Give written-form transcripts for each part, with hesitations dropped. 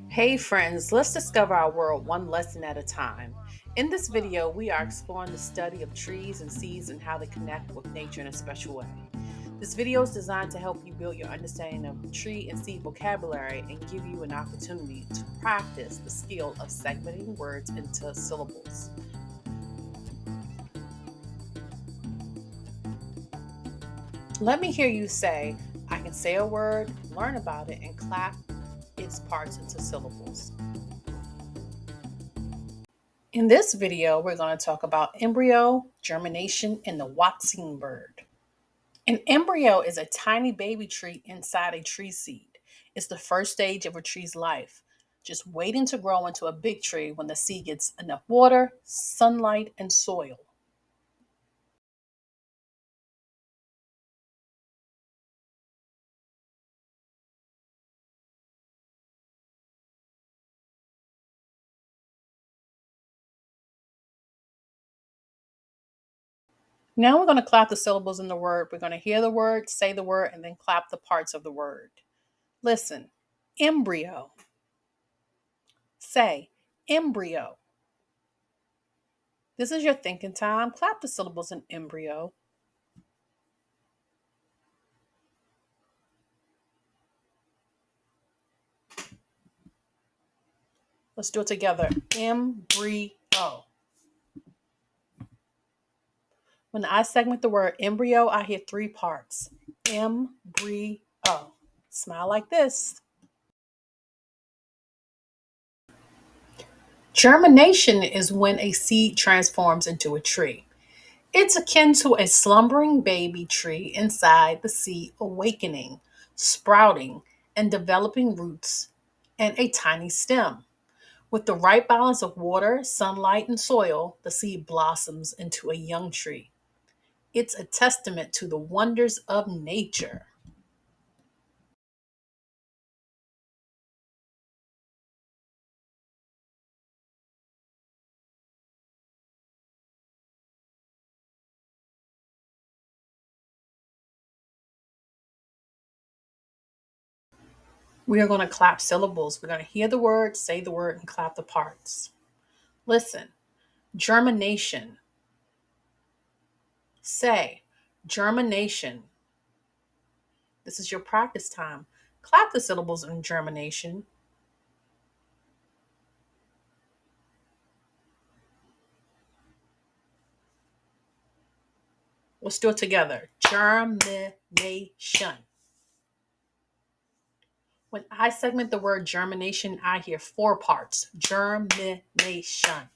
Hey friends, let's discover our world one lesson at a time. In this video, we are exploring the study of trees and seeds and how they connect with nature in a special way. This video is designed to help you build your understanding of tree and seed vocabulary and give you an opportunity to practice the skill of segmenting words into syllables. Let me hear you say, I can say a word, learn about it, and clap its parts into syllables. In this video, we're going to talk about embryo, germination, and the Hoatzin bird. An embryo is a tiny baby tree inside a tree seed. It's the first stage of a tree's life, just waiting to grow into a big tree when the seed gets enough water, sunlight, and soil. Now we're going to clap the syllables in the word. We're going to hear the word, say the word, and then clap the parts of the word. Listen, embryo. Say, embryo. This is your thinking time. Clap the syllables in embryo. Let's do it together. Embryo. When I segment the word embryo, I hear three parts. Embryo. Smile like this. Germination is when a seed transforms into a tree. It's akin to a slumbering baby tree inside the seed awakening, sprouting, and developing roots and a tiny stem. With the right balance of water, sunlight, and soil, the seed blossoms into a young tree. It's a testament to the wonders of nature. We are going to clap syllables. We're going to hear the word, say the word, and clap the parts. Listen, germination. Say, germination. This is your practice time. Clap the syllables in germination. Let's do it together. Germination. When I segment the word germination, I hear four parts. Germination.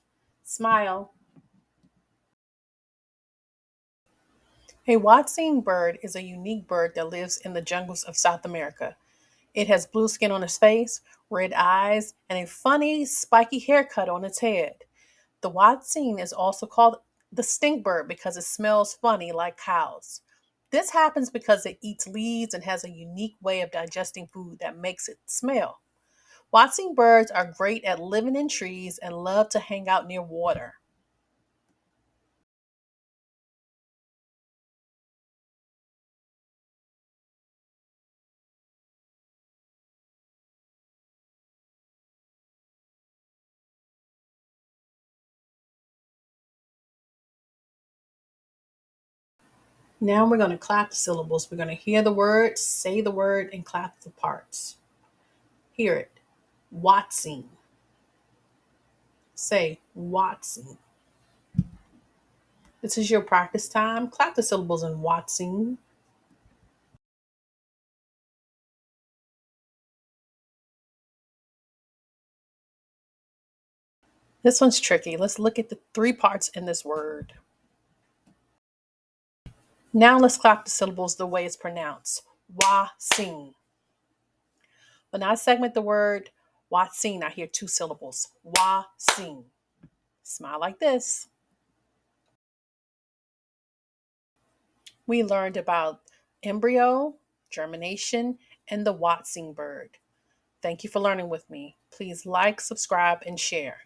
Smile. A Hoatzin bird is a unique bird that lives in the jungles of South America. It has blue skin on its face, red eyes, and a funny, spiky haircut on its head. The Hoatzin is also called the stink bird because it smells funny like cows. This happens because it eats leaves and has a unique way of digesting food that makes it smell. Hoatzin birds are great at living in trees and love to hang out near water. Now we're going to clap the syllables. We're going to hear the word, say the word, and clap the parts. Hear it. Hoatzin. Say Hoatzin. This is your practice time. Clap the syllables in Hoatzin. This one's tricky. Let's look at the three parts in this word. Now let's clap the syllables the way it's pronounced. Hoatzin. When I segment the word Hoatzin, I hear two syllables. Hoatzin. Smile like this. We learned about embryo, germination, and the Hoatzin bird. Thank you for learning with me. Please like, subscribe, and share.